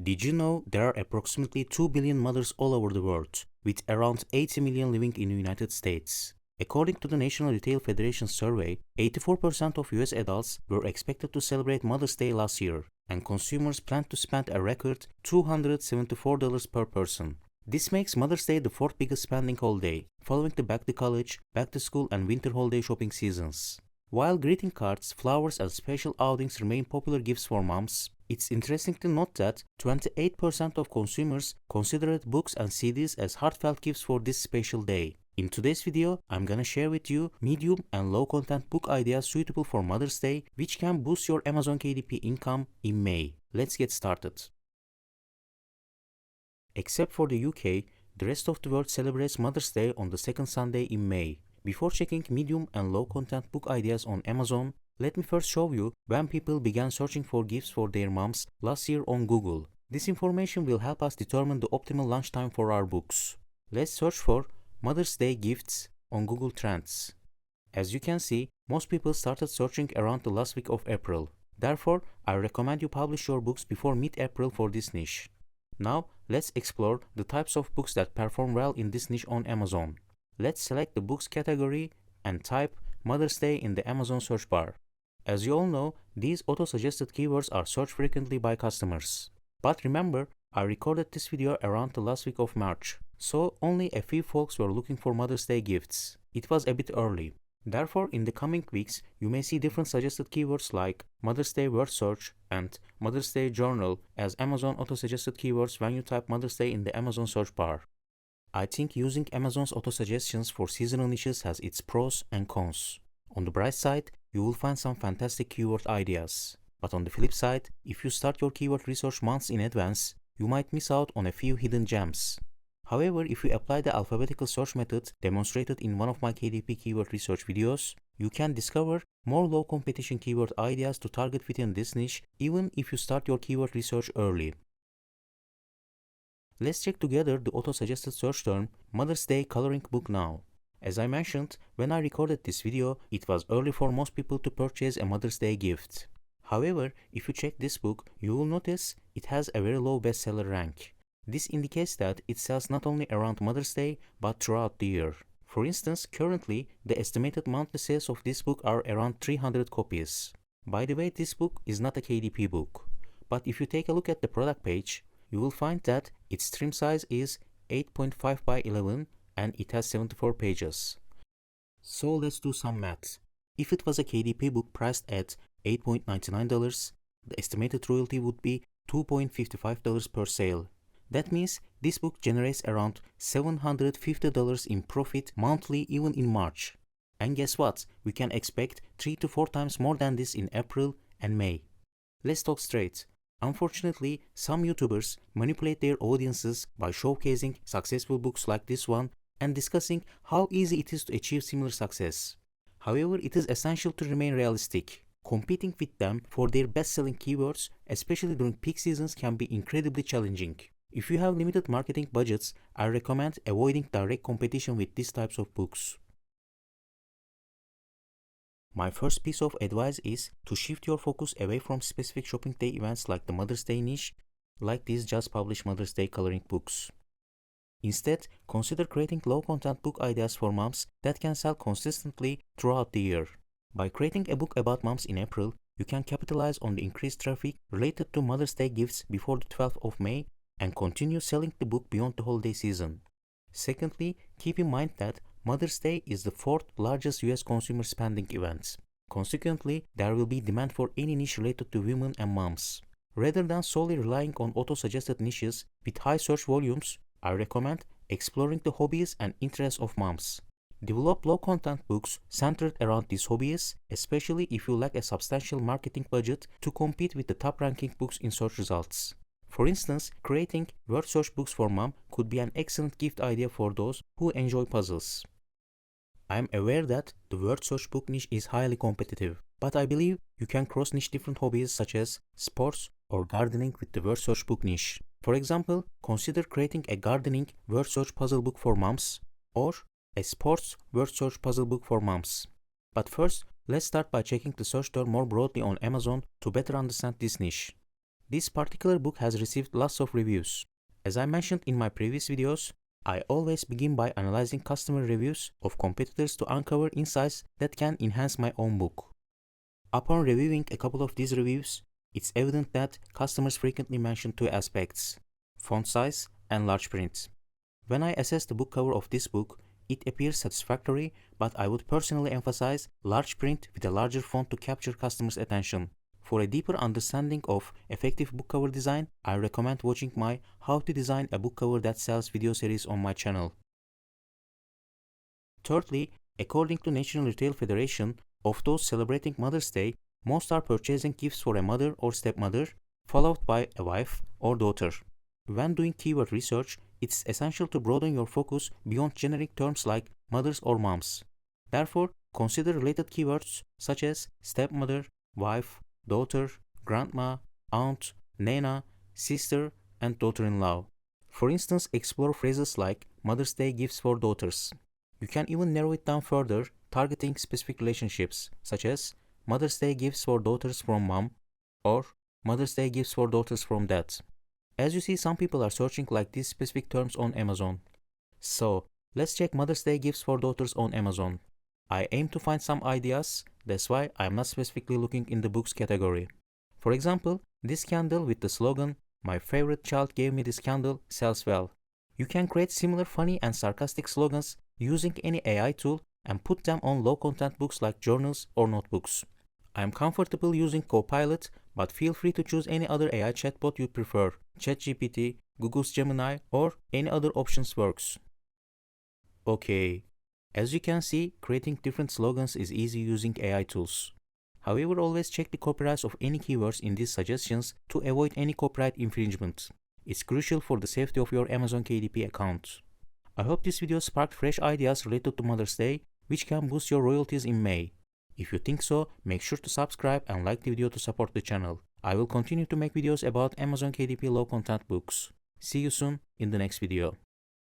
Did you know there are approximately 2 billion mothers all over the world, with around 80 million living in the United States? According to the National Retail Federation survey, 84% of US adults were expected to celebrate Mother's Day last year, and consumers plan to spend a record $274 per person. This makes Mother's Day the fourth biggest spending holiday, following the back to college, back to school and winter holiday shopping seasons. While greeting cards, flowers and special outings remain popular gifts for moms, it's interesting to note that 28% of consumers considered books and CDs as heartfelt gifts for this special day. In today's video, I'm gonna share with you medium and low content book ideas suitable for Mother's Day, which can boost your Amazon KDP income in May. Let's get started. Except for the UK, the rest of the world celebrates Mother's Day on the second Sunday in May. Before checking medium and low content book ideas on Amazon, let me first show you when people began searching for gifts for their moms last year on Google. This information will help us determine the optimal launch time for our books. Let's search for Mother's Day gifts on Google Trends. As you can see, most people started searching around the last week of April. Therefore, I recommend you publish your books before mid-April for this niche. Now, let's explore the types of books that perform well in this niche on Amazon. Let's select the books category and type Mother's Day in the Amazon search bar. As you all know, these auto-suggested keywords are searched frequently by customers. But remember, I recorded this video around the last week of March, so only a few folks were looking for Mother's Day gifts. It was a bit early. Therefore, in the coming weeks, you may see different suggested keywords like Mother's Day word search and Mother's Day journal as Amazon auto-suggested keywords when you type Mother's Day in the Amazon search bar. I think using Amazon's auto-suggestions for seasonal niches has its pros and cons. On the bright side, you will find some fantastic keyword ideas. But on the flip side, if you start your keyword research months in advance, you might miss out on a few hidden gems. However, if you apply the alphabetical search method demonstrated in one of my KDP keyword research videos, you can discover more low competition keyword ideas to target within this niche, even if you start your keyword research early. Let's check together the auto-suggested search term Mother's Day coloring book now. As I mentioned, when I recorded this video, it was early for most people to purchase a Mother's Day gift. However, if you check this book, you will notice it has a very low bestseller rank. This indicates that it sells not only around Mother's Day, but throughout the year. For instance, currently, the estimated monthly sales of this book are around 300 copies. By the way, this book is not a KDP book. But if you take a look at the product page, you will find that its trim size is 8.5 by 11 and it has 74 pages. So let's do some math. If it was a KDP book priced at $8.99, the estimated royalty would be $2.55 per sale. That means this book generates around $750 in profit monthly even in March. And guess what? We can expect 3 to 4 times more than this in April and May. Let's talk straight. Unfortunately, some YouTubers manipulate their audiences by showcasing successful books like this one and discussing how easy it is to achieve similar success. However, it is essential to remain realistic. Competing with them for their best-selling keywords, especially during peak seasons, can be incredibly challenging. If you have limited marketing budgets, I recommend avoiding direct competition with these types of books. My first piece of advice is to shift your focus away from specific shopping day events like the Mother's Day niche, like these just published Mother's Day coloring books. Instead, consider creating low-content book ideas for moms that can sell consistently throughout the year. By creating a book about moms in April, you can capitalize on the increased traffic related to Mother's Day gifts before the 12th of May and continue selling the book beyond the holiday season. Secondly, keep in mind that Mother's Day is the fourth largest US consumer spending event. Consequently, there will be demand for any niche related to women and moms. Rather than solely relying on auto-suggested niches with high search volumes, I recommend exploring the hobbies and interests of moms. Develop low-content books centered around these hobbies, especially if you lack a substantial marketing budget to compete with the top-ranking books in search results. For instance, creating word search books for mom could be an excellent gift idea for those who enjoy puzzles. I am aware that the word search book niche is highly competitive, but I believe you can cross-niche different hobbies such as sports or gardening with the word search book niche. For example, consider creating a gardening word search puzzle book for moms or a sports word search puzzle book for moms. But first, let's start by checking the search term more broadly on Amazon to better understand this niche. This particular book has received lots of reviews. As I mentioned in my previous videos, I always begin by analyzing customer reviews of competitors to uncover insights that can enhance my own book. Upon reviewing a couple of these reviews, it's evident that customers frequently mention two aspects: font size and large print. When I assess the book cover of this book, it appears satisfactory, but I would personally emphasize large print with a larger font to capture customers' attention. For a deeper understanding of effective book cover design, I recommend watching my How to Design a Book Cover That Sells video series on my channel. Thirdly, according to National Retail Federation, of those celebrating Mother's Day, most are purchasing gifts for a mother or stepmother, followed by a wife or daughter. When doing keyword research, it's essential to broaden your focus beyond generic terms like mothers or moms. Therefore, consider related keywords such as stepmother, wife, daughter, grandma, aunt, nana, sister, and daughter-in-law. For instance, explore phrases like Mother's Day gifts for daughters. You can even narrow it down further, targeting specific relationships such as Mother's Day gifts for daughters from mom or Mother's Day gifts for daughters from dad. As you see, some people are searching like these specific terms on Amazon. So, let's check Mother's Day gifts for daughters on Amazon. I aim to find some ideas, that's why I am not specifically looking in the books category. For example, this candle with the slogan, "My favorite child gave me this candle," sells well. You can create similar funny and sarcastic slogans using any AI tool and put them on low-content books like journals or notebooks. I am comfortable using Copilot, but feel free to choose any other AI chatbot you prefer. ChatGPT, Google's Gemini, or any other options works. Okay. As you can see, creating different slogans is easy using AI tools. However, always check the copyrights of any keywords in these suggestions to avoid any copyright infringement. It's crucial for the safety of your Amazon KDP account. I hope this video sparked fresh ideas related to Mother's Day, which can boost your royalties in May. If you think so, make sure to subscribe and like the video to support the channel. I will continue to make videos about Amazon KDP low content books. See you soon in the next video.